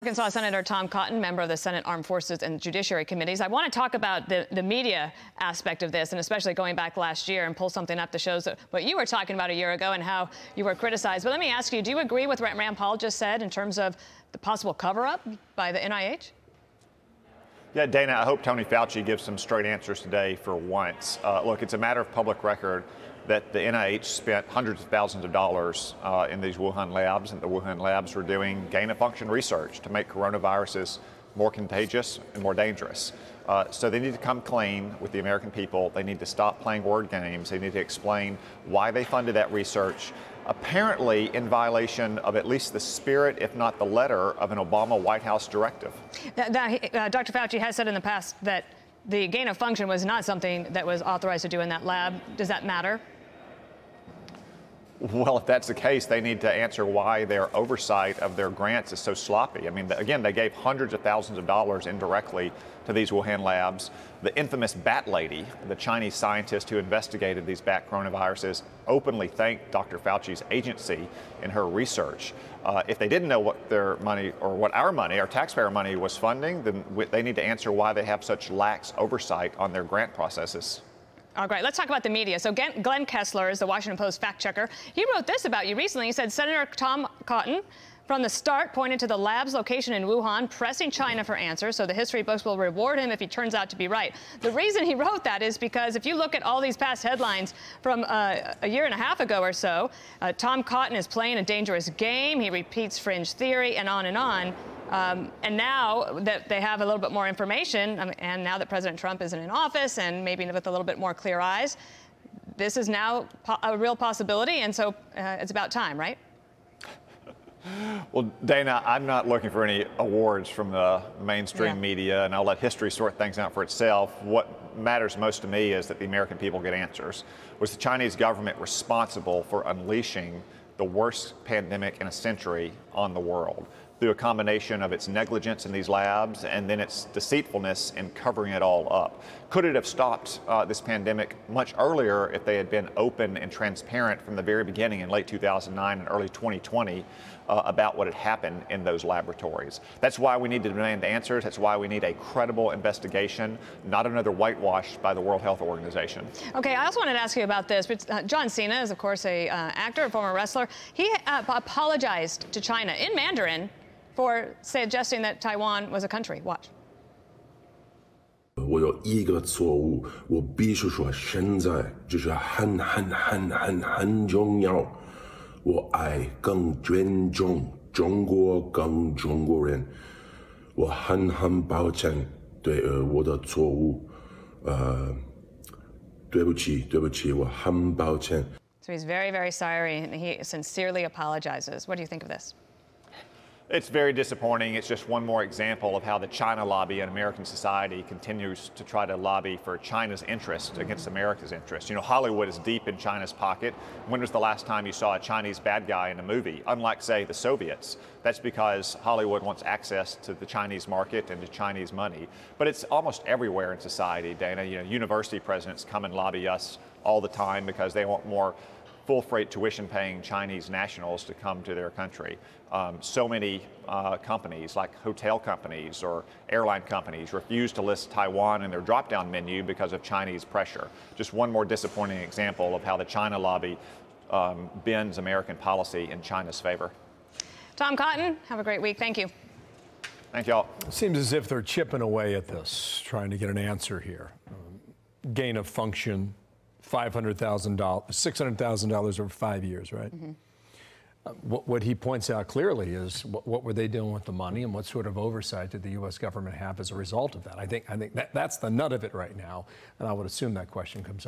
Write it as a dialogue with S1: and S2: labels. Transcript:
S1: Arkansas Senator Tom Cotton, member of the Senate Armed Forces and Judiciary Committees. I want to talk about the media aspect of this, and especially going back last year and pull something up that shows what you were talking about a year ago and how you were criticized. But let me ask you, do you agree with what Rand Paul just said in terms of the possible cover-up by the NIH?
S2: Yeah, Dana, I hope Tony Fauci gives some straight answers today for once. Look, it's a matter of public record that the NIH spent hundreds of thousands of dollars in these Wuhan labs, and the Wuhan labs were doing gain-of-function research to make coronaviruses more contagious and more dangerous. So they need to come clean with the American people. They need to stop playing word games. They need to explain why they funded that research, apparently in violation of at least the spirit, if not the letter, of an Obama White House directive.
S1: Dr. Fauci has said in the past that the gain-of-function was not something that was authorized to do in that lab. Does that matter?
S2: Well, if that's the case, they need to answer why their oversight of their grants is so sloppy. I mean, again, they gave hundreds of thousands of dollars indirectly to these Wuhan labs. The infamous Bat Lady, the Chinese scientist who investigated these bat coronaviruses, openly thanked Dr. Fauci's agency in her research. If they didn't know what their money, or what our money, our taxpayer money, was funding, then they need to answer why they have such lax oversight on their grant processes.
S1: All right, let's talk about the media. So Glenn Kessler is the Washington Post fact checker. He wrote this about you recently. He said Senator Tom Cotton, from the start, pointed to the lab's location in Wuhan, pressing China for answers, so the history books will reward him if he turns out to be right. The reason he wrote that is because if you look at all these past headlines from a year and a half ago or so, Tom Cotton is playing a dangerous game. He repeats fringe theory and on and on. And now that they have a little bit more information, and now that President Trump isn't in office and maybe with a little bit more clear eyes, this is now a real possibility, and so it's about time, right?
S2: Well, Dana, I'm not looking for any awards from the mainstream media, and I'll let history sort things out for itself. What matters most to me is that the American people get answers. Was the Chinese government responsible for unleashing the worst pandemic in a century on the world through a combination of its negligence in these labs and then its deceitfulness in covering it all up? Could it have stopped this pandemic much earlier if they had been open and transparent from the very beginning in late 2009 and early 2020 about what had happened in those laboratories? That's why we need to demand answers. That's why we need a credible investigation, not another whitewash by the World Health Organization.
S1: Okay, I also wanted to ask you about this. John Cena is, of course, a actor, a former wrestler. He apologized to China in Mandarin for suggesting that Taiwan was a country. Watch.
S3: 我有一个错误，我必须说，现在就是很重要。我爱更尊重中国，更中国人。我很抱歉对我的错误，对不起，我很抱歉。
S1: So he's very, very sorry, and he sincerely apologizes. What do you think of this?
S2: It's very disappointing. It's just one more example of how the China lobby in American society continues to try to lobby for China's interests against America's interests. You know, Hollywood is deep in China's pocket. When was the last time you saw a Chinese bad guy in a movie? Unlike, say, the Soviets. That's because Hollywood wants access to the Chinese market and to Chinese money. But it's almost everywhere in society, Dana. You know, university presidents come and lobby us all the time because they want more full-freight tuition-paying Chinese nationals to come to their country. So many companies, like hotel companies or airline companies, refuse to list Taiwan in their drop-down menu because of Chinese pressure. Just one more disappointing example of how the China lobby bends American policy in China's favor.
S1: Tom Cotton, have a great week. Thank you.
S2: Thank y'all.
S4: It seems as if they're chipping away at this, trying to get an answer here. Gain of function. $500,000, $600,000 over 5 years, right? Mm-hmm. What he points out clearly is what were they doing with the money, and what sort of oversight did the U.S. government have as a result of that? I think that's the nut of it right now, and I would assume that question comes up.